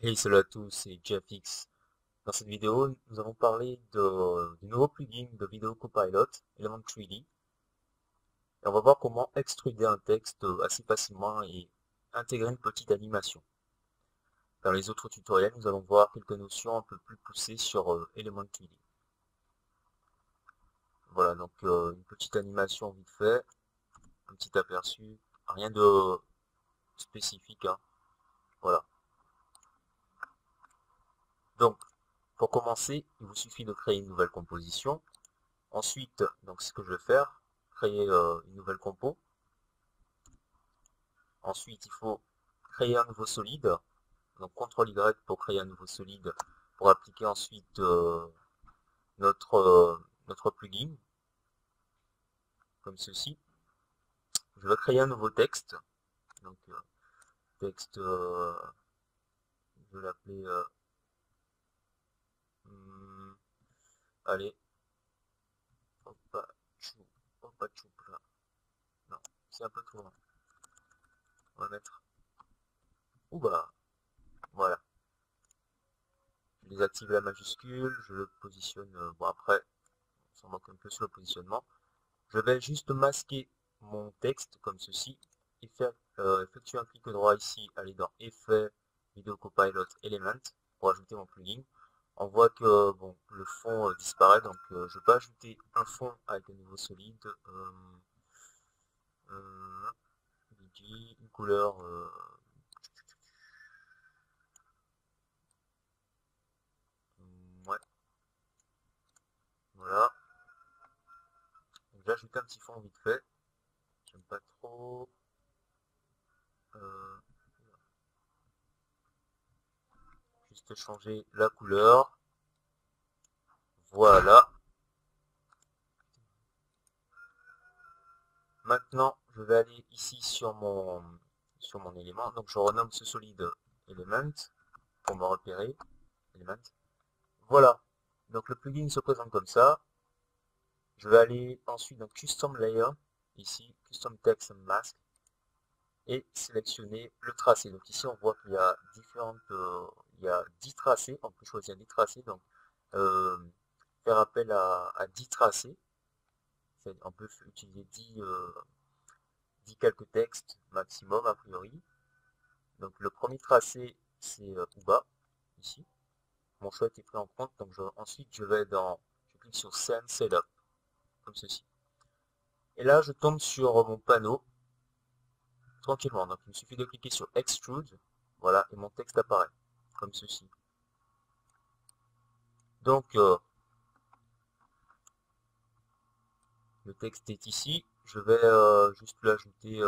Hey, salut à tous, c'est JFX. Dans cette vidéo, nous allons parler du nouveau plugin de Video Copilot, Element 3D. Et on va voir comment extruder un texte assez facilement et intégrer une petite animation. Dans les autres tutoriels, nous allons voir quelques notions un peu plus poussées sur Element 3D. Voilà, donc une petite animation vite fait, un petit aperçu, rien de spécifique, hein. Voilà. Donc, pour commencer, il vous suffit de créer une nouvelle composition. Ensuite, donc ce que je vais faire, créer une nouvelle compo. Ensuite, il faut créer un nouveau solide. Donc CTRL Y pour créer un nouveau solide, pour appliquer ensuite notre plugin, comme ceci. Je vais créer un nouveau texte. Donc texte, je vais l'appeler, hmm, allez, hop, chou, hop, chou, là. Non, c'est un peu trop loin. On va mettre, ou bah, voilà. Je désactive la majuscule, je le positionne, bon après, on s'en moque un peu sur le positionnement. Je vais juste masquer mon texte comme ceci et faire effectuer un clic droit ici, aller dans Effets, Video Copilot Element pour ajouter mon plugin. On voit que bon, le fond disparaît, donc je peux ajouter un fond avec un niveau solide, euh, une couleur, ouais, voilà. Donc j'ai ajouté un petit fond vite fait, j'aime pas trop. euh, Juste changer la couleur, voilà. Maintenant, je vais aller ici sur mon élément. Donc, je renomme ce solide element pour me repérer. Element. Voilà. Donc, le plugin se présente comme ça. Je vais aller ensuite dans Custom Layer, ici, Custom Text and Mask, et sélectionner le tracé. Donc, ici, on voit qu'il y a il y a 10 tracés. On peut choisir 10 tracés. Donc, euh, faire appel à 10 tracés. On peut utiliser 10 quelques textes maximum, a priori. Donc le premier tracé, c'est Uba, ici. Mon choix a été pris en compte, donc ensuite je clique sur Send Setup, comme ceci. Et là, je tombe sur mon panneau, tranquillement. Donc il me suffit de cliquer sur Extrude, voilà, et mon texte apparaît, comme ceci. Donc le texte est ici. Je vais juste l'ajouter,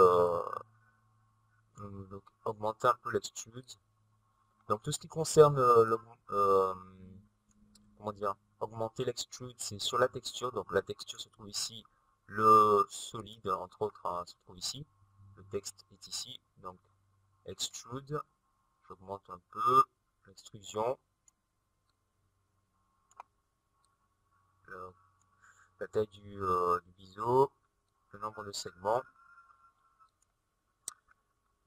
donc augmenter un peu l'extrude. Donc tout ce qui concerne euh, comment dire, augmenter l'extrude, c'est sur la texture. Donc la texture se trouve ici, le solide, entre autres, hein, se trouve ici. Le texte est ici, donc extrude. J'augmente un peu l'extrusion, la taille du biseau, le nombre de segments.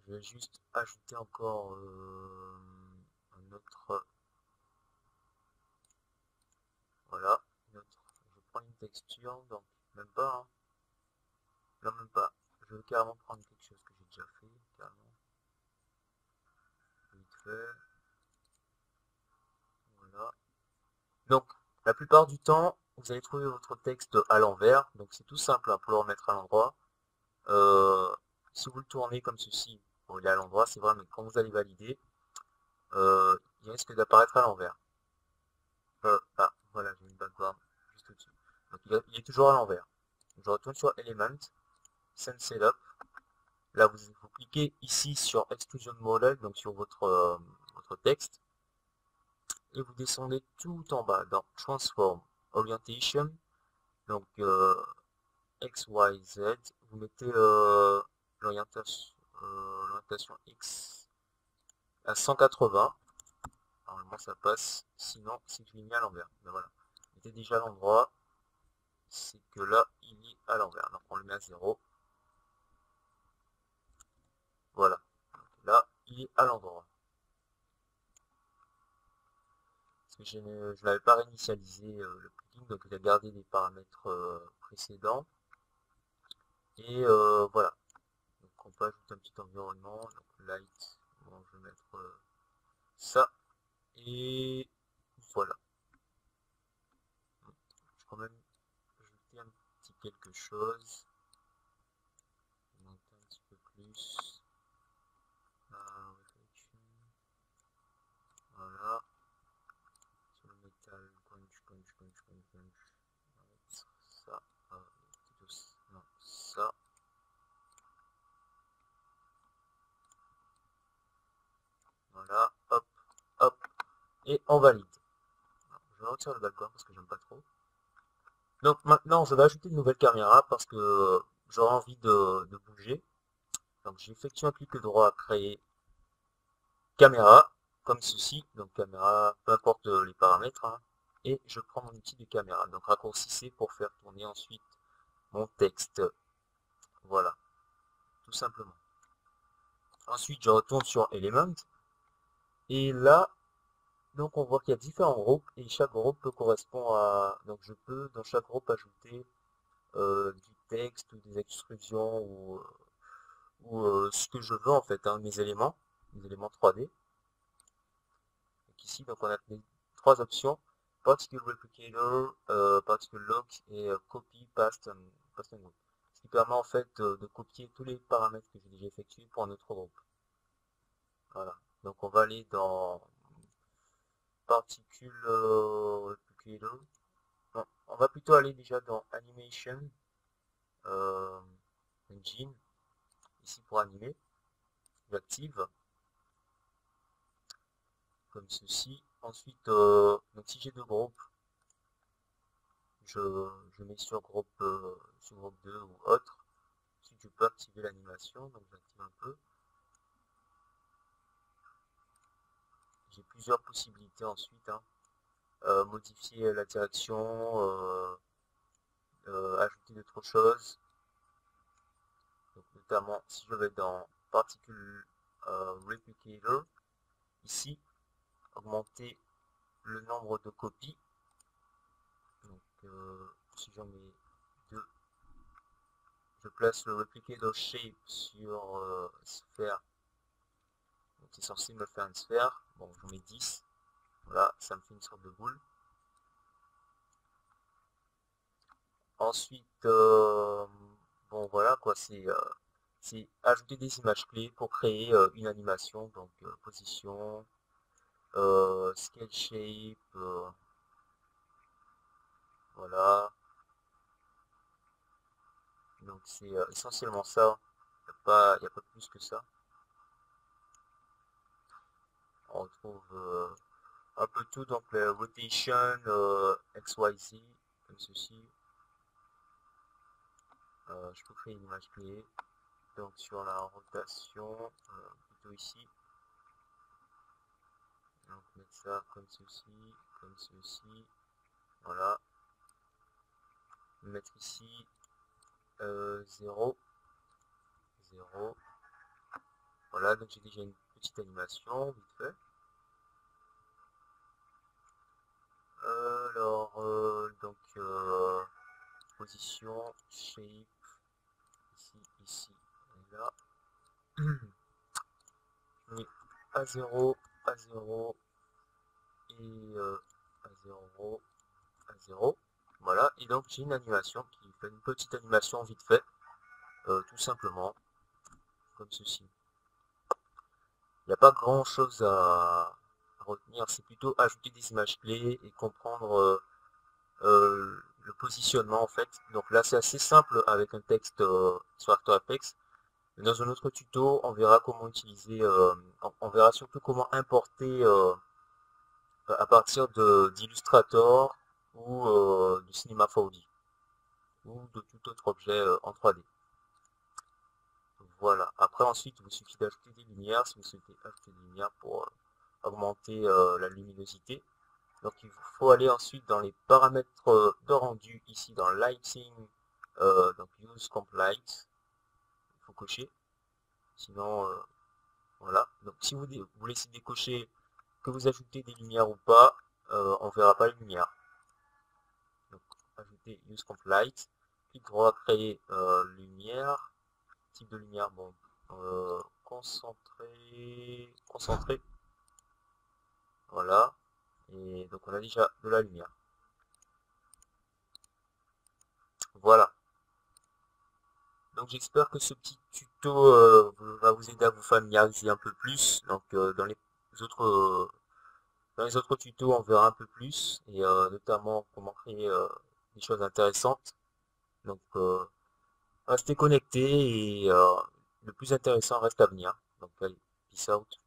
Je vais juste ajouter encore un autre, voilà, je prends une texture, donc même pas, hein, non même pas. Je vais carrément prendre quelque chose que j'ai déjà fait, carrément, vite fait, voilà. Donc, la plupart du temps, vous allez trouver votre texte à l'envers. Donc, c'est tout simple hein, pour le remettre à l'endroit. Euh, si vous le tournez comme ceci, bon, il est à l'endroit, c'est vrai, mais quand vous allez valider, il risque d'apparaître à l'envers. Voilà, j'ai une background juste au-dessus. Donc, il est toujours à l'envers. Je retourne sur Element, Send Setup. Là, vous cliquez ici sur Extrusion Model, donc sur votre texte, et vous descendez tout en bas dans Transform Orientation. Donc, X, Y, Z, vous mettez l'orientation X à 180. Normalement ça passe, sinon c'est que je l'ai mis à l'envers. Ben voilà. Mettez déjà à l'endroit, c'est que là il est à l'envers. Donc on le met à 0. Voilà. Donc là il est à l'endroit. je n'avais pas réinitialisé le plugin, donc il a gardé les paramètres précédents. Et voilà. Donc on peut ajouter un petit environnement, donc light, bon, je vais mettre ça, et voilà. Je vais quand même ajouter un petit quelque chose, monter un petit peu plus. Voilà. Sur le métal, ça, non, ça. Voilà, hop, hop, et on valide. Je vais retirer le background parce que j'aime pas trop. Donc maintenant, je vais ajouter une nouvelle caméra parce que j'aurai envie de bouger. Donc j'effectue un clic droit, créer caméra, comme ceci. Donc caméra, peu importe les paramètres. Hein, et je prends mon outil de caméra. Donc raccourci C pour faire tourner ensuite mon texte. Voilà, tout simplement. Ensuite, je retourne sur Element. Et là, donc on voit qu'il y a différents groupes et chaque groupe correspond à... Donc je peux dans chaque groupe ajouter du texte ou des extrusions ou ce que je veux en fait, hein, mes éléments 3D. Donc ici, donc on a les trois options, Particle Replicator, Particle Lock et Copy, Paste and Group. Ce qui permet en fait de copier tous les paramètres que j'ai déjà effectués pour un autre groupe. Voilà. Donc on va aller dans Particle Replicator. Non, on va plutôt aller déjà dans Animation, Engine, ici pour animer. J'active comme ceci. Ensuite, donc si j'ai deux groupes, je mets sur groupe 2 ou autre. Ensuite, je peux activer l'animation, donc j'active un peu. J'ai plusieurs possibilités ensuite. Hein. Modifier la direction, ajouter d'autres choses. Donc, notamment, si je vais dans Particle Replicator, ici, augmenter le nombre de copies. Donc, si j'en mets deux, je place le Replicator Shape sur sphère. Donc, c'est censé me faire une sphère. Bon, j'en mets 10. Voilà, ça me fait une sorte de boule. Ensuite, bon voilà quoi, c'est ajouter des images clés pour créer une animation. Donc, position, scale shape, voilà. Donc c'est essentiellement ça, il n'y a pas plus que ça. On retrouve un peu tout, donc la rotation, XYZ, comme ceci. Je peux créer une image clé, donc sur la rotation, plutôt ici. Donc mettre ça comme ceci, voilà. Mettre ici 0, 0. Voilà, donc j'ai déjà une petite animation, vite fait. Alors, donc, position, shape, ici, et là. Je mets A0, A0, et A0, A0. Voilà, et donc j'ai une animation qui fait une petite animation vite fait, tout simplement, comme ceci. Il n'y a pas grand chose à retenir, c'est plutôt ajouter des images clés et comprendre le positionnement en fait. Donc là c'est assez simple avec un texte sur After Effects. Dans un autre tuto, on verra comment utiliser, on verra surtout comment importer à partir d'Illustrator ou du Cinema 4D ou de tout autre objet en 3D. Voilà. Après ensuite, il vous suffit d'ajouter des lumières si vous souhaitez ajouter des lumières pour augmenter la luminosité. Donc il faut aller ensuite dans les paramètres de rendu, ici dans Lighting, donc Use Comp Light, il faut cocher, sinon voilà. Donc si vous laissez décocher que vous ajoutez des lumières ou pas, on verra pas les lumières. Donc, ajouter use comp light, clic droit, créer lumière, type de lumière, bon, concentré, voilà, et donc on a déjà de la lumière. Voilà. Donc j'espère que ce petit tuto va vous aider à vous familiariser un peu plus. Donc autres, dans les autres tutos, on verra un peu plus, et notamment comment créer des choses intéressantes. Donc restez connectés, et le plus intéressant reste à venir. Donc allez, peace out.